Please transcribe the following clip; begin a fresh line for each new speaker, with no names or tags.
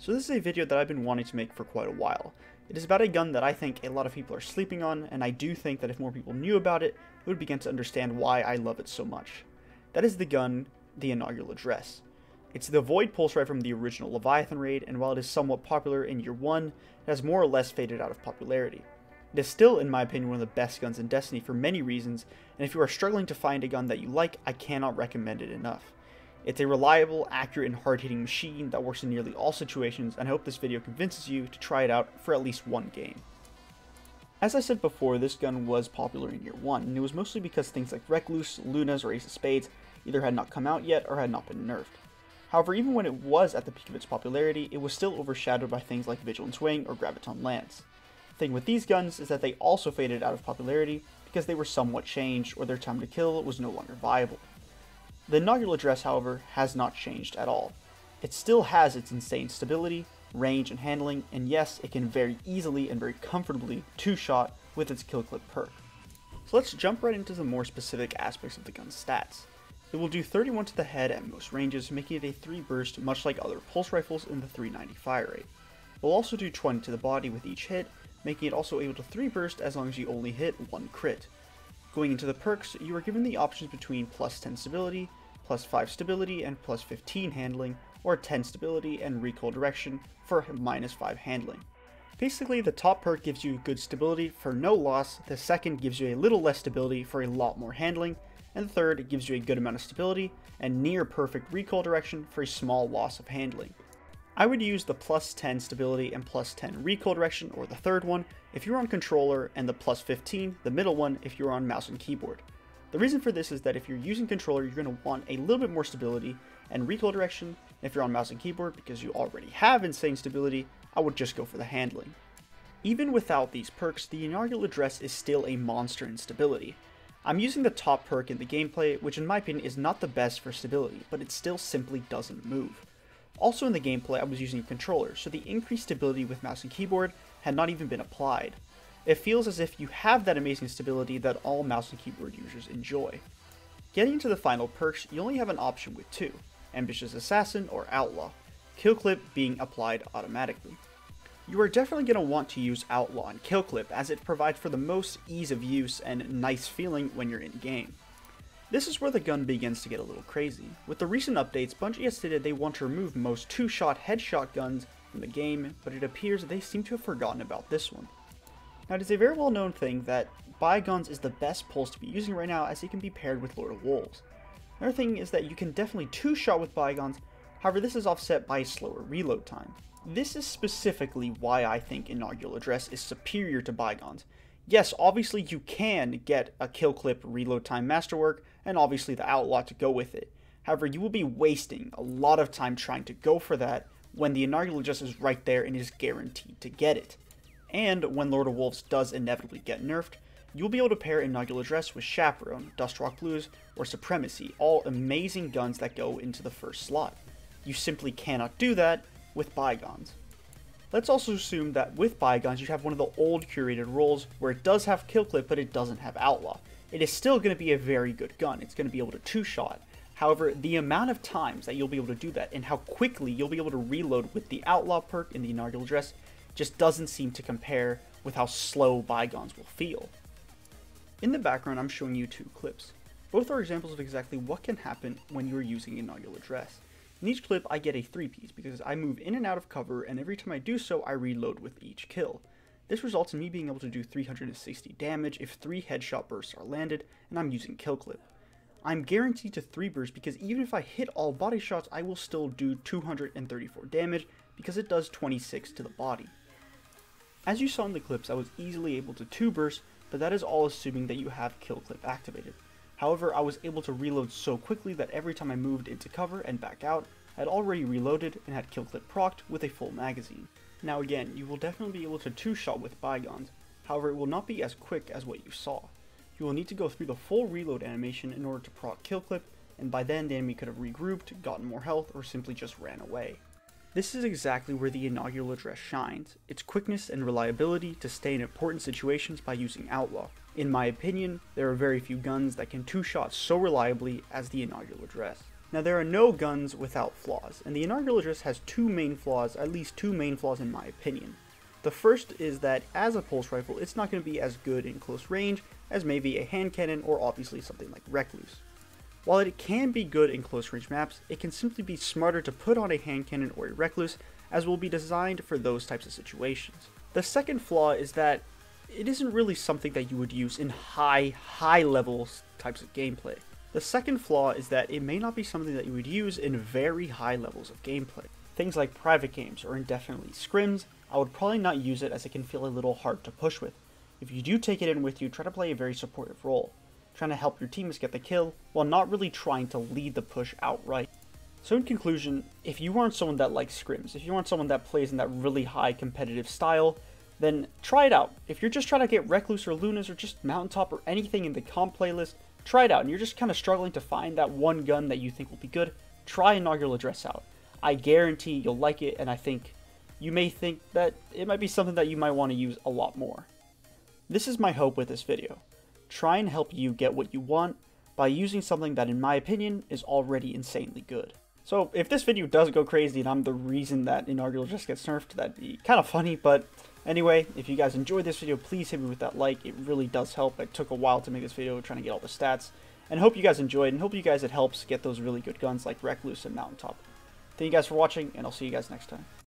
So this is a video that I've been wanting to make for quite a while. It is about a gun that I think a lot of people are sleeping on, and I do think that if more people knew about it, they would begin to understand why I love it so much. That is the gun, the Inaugural Address. It's the void pulse rifle from the original Leviathan raid, and while it is somewhat popular in year 1, it has more or less faded out of popularity. It is still, in my opinion, one of the best guns in Destiny for many reasons, and if you are struggling to find a gun that you like, I cannot recommend it enough. It's a reliable, accurate, and hard-hitting machine that works in nearly all situations, and I hope this video convinces you to try it out for at least one game. As I said before, this gun was popular in year 1, and it was mostly because things like Recluse, Lunas, or Ace of Spades either had not come out yet or had not been nerfed. However, even when it was at the peak of its popularity, it was still overshadowed by things like Vigilant Wing or Graviton Lance. The thing with these guns is that they also faded out of popularity because they were somewhat changed or their time to kill was no longer viable. The Inaugural Address, however, has not changed at all. It still has its insane stability, range, and handling, and yes, it can very easily and very comfortably two-shot with its kill clip perk. So let's jump right into the more specific aspects of the gun's stats. It will do 31 to the head at most ranges, making it a 3 burst much like other pulse rifles in the 390 fire rate. It will also do 20 to the body with each hit, making it also able to 3 burst as long as you only hit 1 crit. Going into the perks, you are given the options between plus 10 stability, plus 5 stability, and plus 15 handling, or 10 stability and recoil direction for minus 5 handling. Basically, the top perk gives you good stability for no loss, the second gives you a little less stability for a lot more handling, and the third gives you a good amount of stability and near perfect recoil direction for a small loss of handling. I would use the plus 10 stability and plus 10 recoil direction, or the third one, if you're on controller, and the plus 15, the middle one, if you're on mouse and keyboard. The reason for this is that if you're using controller, you're going to want a little bit more stability and recoil direction, and if you're on mouse and keyboard, because you already have insane stability, I would just go for the handling. Even without these perks, the Inaugural Address is still a monster in stability. I'm using the top perk in the gameplay, which in my opinion is not the best for stability, but it still simply doesn't move. Also in the gameplay, I was using a controller, so the increased stability with mouse and keyboard had not even been applied. It feels as if you have that amazing stability that all mouse and keyboard users enjoy. Getting into the final perks, you only have an option with 2, Ambitious Assassin or Outlaw, kill clip being applied automatically. You are definitely going to want to use Outlaw and kill clip as it provides for the most ease of use and nice feeling when you're in game. This is where the gun begins to get a little crazy. With the recent updates, Bungie has stated they want to remove most 2-shot headshot guns from the game, but it appears they seem to have forgotten about this one. Now, it is a very well known thing that Bygones is the best pulse to be using right now as it can be paired with Lord of Wolves. Another thing is that you can definitely 2-shot with Bygones, however this is offset by a slower reload time. This is specifically why I think Inaugural Address is superior to Bygones. Yes, obviously you can get a kill clip reload time masterwork, and obviously the Outlaw to go with it. However, you will be wasting a lot of time trying to go for that when the Inaugural Address is right there and is guaranteed to get it. And when Lord of Wolves does inevitably get nerfed, you'll be able to pair Inaugural Address with Chaperone, Dustrock Blues, or Supremacy, all amazing guns that go into the first slot. You simply cannot do that with Bygones. Let's also assume that with Bygones you have one of the old curated roles where it does have kill clip but it doesn't have Outlaw. It is still going to be a very good gun, it's going to be able to 2-shot. However, the amount of times that you'll be able to do that and how quickly you'll be able to reload with the Outlaw perk in the Inaugural Address just doesn't seem to compare with how slow Bygones will feel. In the background I'm showing you 2 clips. Both are examples of exactly what can happen when you are using Inaugural Address. In each clip I get a 3-piece because I move in and out of cover, and every time I do so I reload with each kill. This results in me being able to do 360 damage if 3 headshot bursts are landed and I'm using kill clip. I'm guaranteed to 3 burst because even if I hit all body shots I will still do 234 damage because it does 26 to the body. As you saw in the clips, I was easily able to 2 burst, but that is all assuming that you have kill clip activated. However, I was able to reload so quickly that every time I moved into cover and back out, I had already reloaded and had kill clip procced with a full magazine. Now again, you will definitely be able to 2-shot with Bygones, however it will not be as quick as what you saw. You will need to go through the full reload animation in order to proc kill clip, and by then the enemy could have regrouped, gotten more health, or simply just ran away. This is exactly where the Inaugural Address shines, its quickness and reliability to stay in important situations by using Outlaw. In my opinion, there are very few guns that can 2-shot so reliably as the Inaugural Address. Now, there are no guns without flaws, and the Inaugural Address has two main flaws, at least two main flaws in my opinion. The first is that as a pulse rifle, it's not going to be as good in close range as maybe a hand cannon or obviously something like Recluse. While it can be good in close range maps, it can simply be smarter to put on a hand cannon or a Recluse, as will be designed for those types of situations. The second flaw is that it isn't really something that you would use in high levels types of gameplay. The second flaw is that it may not be something that you would use in very high levels of gameplay. Things like private games or indefinitely scrims, I would probably not use it as it can feel a little hard to push with. If you do take it in with you, try to play a very supportive role, trying to help your teammates get the kill while not really trying to lead the push outright. So in conclusion, if you aren't someone that likes scrims, if you aren't someone that plays in that really high competitive style, then try it out. If you're just trying to get Recluse or Lunas or just Mountaintop or anything in the comp playlist, try it out, and you're just kind of struggling to find that one gun that you think will be good, try Inaugural Address out. I guarantee you'll like it, and I think you may think that it might be something that you might want to use a lot more. This is my hope with this video. Try and help you get what you want by using something that in my opinion is already insanely good. So if this video does go crazy and I'm the reason that Inaugural just gets nerfed, that'd be kind of funny, but anyway, if you guys enjoyed this video, please hit me with that like. It really does help. It took a while to make this video trying to get all the stats, and hope you guys enjoyed, and hope you guys it helps get those really good guns like Recluse and Mountaintop. Thank you guys for watching, and I'll see you guys next time.